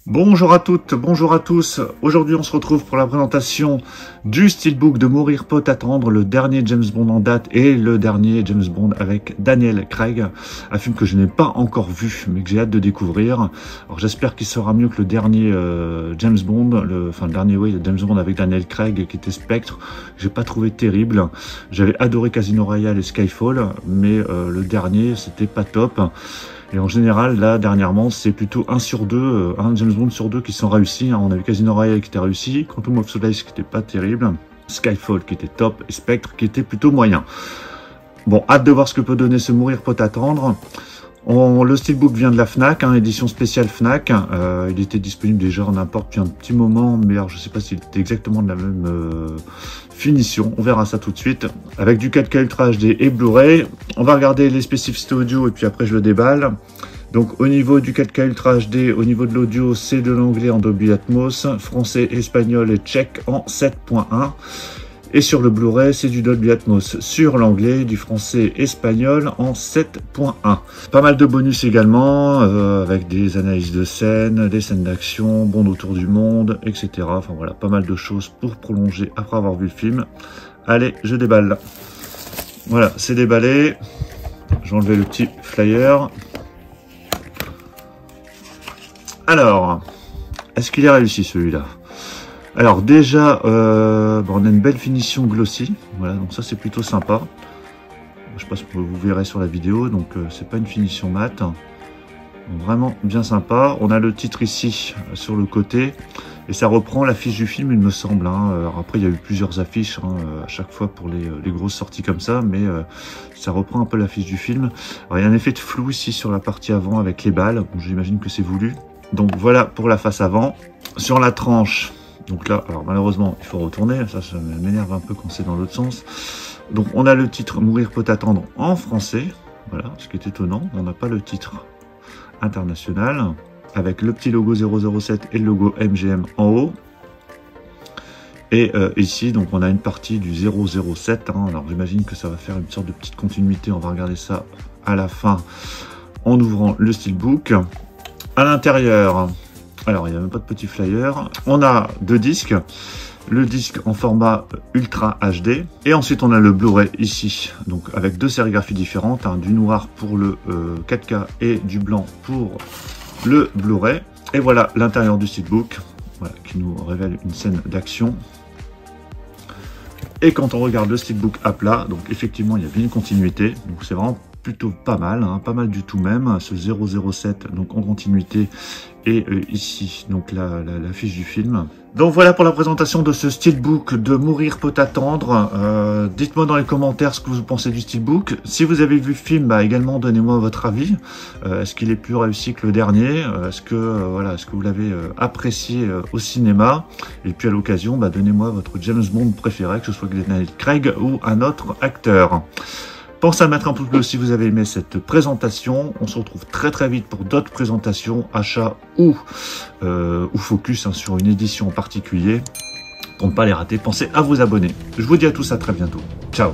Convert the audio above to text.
Bonjour à toutes, bonjour à tous. Aujourd'hui, on se retrouve pour la présentation du Steelbook de Mourir peut attendre, le dernier James Bond en date et le dernier James Bond avec Daniel Craig, un film que je n'ai pas encore vu, mais que j'ai hâte de découvrir. Alors, j'espère qu'il sera mieux que le dernier James Bond, le dernier James Bond avec Daniel Craig qui était Spectre. J'ai pas trouvé terrible. J'avais adoré Casino Royale et Skyfall, mais le dernier, c'était pas top. Et en général, là, dernièrement, c'est plutôt un James Bond sur deux qui sont réussis. On a vu Casino Royale qui était réussi, Quantum of Solace qui était pas terrible, Skyfall qui était top, et Spectre qui était plutôt moyen. Bon, hâte de voir ce que peut donner ce Mourir peut attendre. Le Steelbook vient de la Fnac, édition spéciale Fnac. Il était disponible déjà en import depuis un petit moment, mais alors je sais pas s'il était exactement de la même finition. On verra ça tout de suite. Avec du 4K Ultra HD et Blu-ray. On va regarder les spécificités audio et puis après je le déballe. Donc au niveau du 4K Ultra HD, au niveau de l'audio, c'est de l'anglais en Dolby Atmos, français, espagnol et tchèque en 7.1. Et sur le Blu-ray, c'est du Dolby Atmos sur l'anglais, du français espagnol en 7.1. Pas mal de bonus également, avec des analyses de scènes, des scènes d'action, Bond autour du monde, etc. Enfin voilà, pas mal de choses pour prolonger après avoir vu le film. Allez, je déballe. Voilà, c'est déballé. J'ai enlevé le petit flyer. Alors, est-ce qu'il est réussi celui-là ? Alors déjà, on a une belle finition glossy, voilà, donc ça c'est plutôt sympa. Je sais pas ce que vous verrez sur la vidéo, donc c'est pas une finition mat, donc, vraiment bien sympa. On a le titre ici sur le côté, et ça reprend l'affiche du film, il me semble. Alors après, il y a eu plusieurs affiches à chaque fois pour les grosses sorties comme ça, mais ça reprend un peu l'affiche du film. Alors, il y a un effet de flou ici sur la partie avant avec les balles, bon, j'imagine que c'est voulu. Donc voilà pour la face avant. Sur la tranche. Donc là, alors malheureusement, il faut retourner, ça m'énerve un peu quand c'est dans l'autre sens. Donc on a le titre Mourir peut attendre en français, voilà, ce qui est étonnant, on n'a pas le titre international, avec le petit logo 007 et le logo MGM en haut. Et ici, donc on a une partie du 007, alors j'imagine que ça va faire une sorte de petite continuité, on va regarder ça à la fin en ouvrant le Steelbook. À l'intérieur, alors, il n'y a même pas de petit flyer. On a deux disques. Le disque en format Ultra HD. Et ensuite, on a le Blu-ray ici. Donc, avec deux sérigraphies différentes. Du noir pour le 4K et du blanc pour le Blu-ray. Et voilà l'intérieur du Steelbook. Voilà, qui nous révèle une scène d'action. Et quand on regarde le Steelbook à plat, donc effectivement, il y a bien une continuité. Donc, c'est vraiment plutôt pas mal, pas mal du tout même, ce 007 donc en continuité et ici donc la fiche du film. Donc voilà pour la présentation de ce Steelbook de Mourir peut attendre. Dites-moi dans les commentaires ce que vous pensez du Steelbook. Si vous avez vu le film, également donnez-moi votre avis. Est-ce qu'il est plus réussi que le dernier? Est-ce que vous l'avez apprécié au cinéma? Et puis à l'occasion, donnez-moi votre James Bond préféré, que ce soit Daniel Craig ou un autre acteur. Pensez à mettre un pouce bleu si vous avez aimé cette présentation. On se retrouve très très vite pour d'autres présentations, achats ou focus sur une édition en particulier. Pour ne pas les rater, pensez à vous abonner. Je vous dis à tous à très bientôt. Ciao.